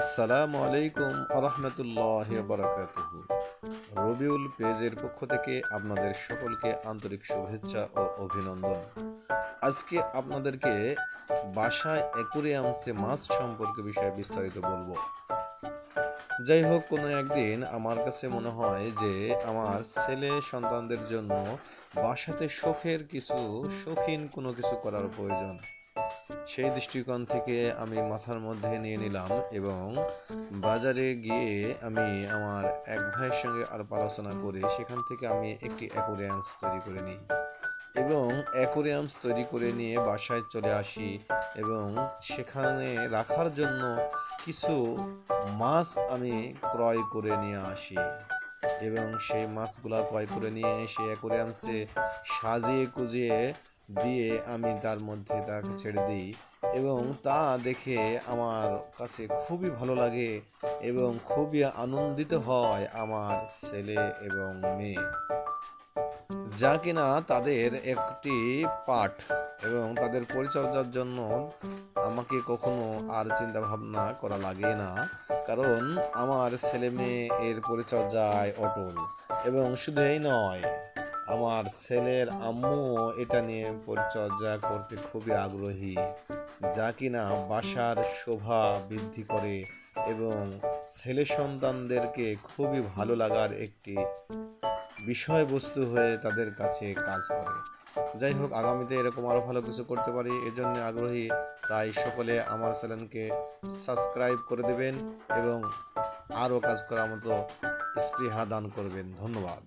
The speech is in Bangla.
আসসালামু আলাইকুম আরহামতুল্লাহি বারাকাতুহু। রবিউল পেজের পক্ষ থেকে আপনাদের সকলকে আন্তরিক শুভেচ্ছা ও অভিনন্দন। আজকে আপনাদেরকে বাসায় অ্যাকুরিয়ামসে মাছ সম্পর্কে বিষয়ে বিস্তারিত বলবো। যাই হোক, কোনো একদিন আমার কাছে মনে হয় যে আমার ছেলে সন্তানদের জন্য বাসাতে শৌখিন কোনো কিছু করার প্রয়োজন। সেই দৃষ্টিকোণ থেকে আমি মাথার মধ্যে নিয়ে নিলাম এবং বাজারে গিয়ে আমি আমার এক ভাইয়ের সঙ্গে আলাপ আলোচনা করে সেখান থেকে আমি একটি অ্যাকোরিয়ামস তৈরি করে নিই এবং অ্যাকোরিয়ামস তৈরি করে নিয়ে বাসায় চলে আসি এবং সেখানে রাখার জন্য কিছু মাছ আমি ক্রয় করে নিয়ে আসি এবং সেই মাছগুলা ক্রয় করে নিয়ে এসে অ্যাকোরিয়ামসে সাজিয়ে কুজিয়ে দিয়ে আমি তার মধ্যে তাকে ছেড়ে দিই এবং তা দেখে আমার কাছে খুবই ভালো লাগে এবং খুবই আনন্দিত হয় আমার ছেলে এবং মেয়ে, যা কিনা তাদের একটি পাঠ এবং তাদের পরিচর্যার জন্য আমাকে কখনো আর চিন্তা ভাবনা করা লাগে না, কারণ আমার ছেলে মেয়ে এর পরিচর্যায় অটল। এবং শুধু এই নয়, আমার ছেলের আম্মু এটা নিয়ে পরিচর্যা করতে খুবই আগ্রহী, যা কিনা বাসার শোভা বৃদ্ধি করে এবং ছেলে সন্তানদেরকে খুবই ভালো লাগার একটি বিষয়বস্তু হয়ে তাদের কাছে কাজ করে। যাই হোক, আগামীতে এরকম আরও ভালো কিছু করতে পারি এজন্য আগ্রহী। তাই সকলে আমার চ্যানেলকে সাবস্ক্রাইব করে দেবেন এবং আরও কাজ করার মতো স্পৃহা দান করবেন। ধন্যবাদ।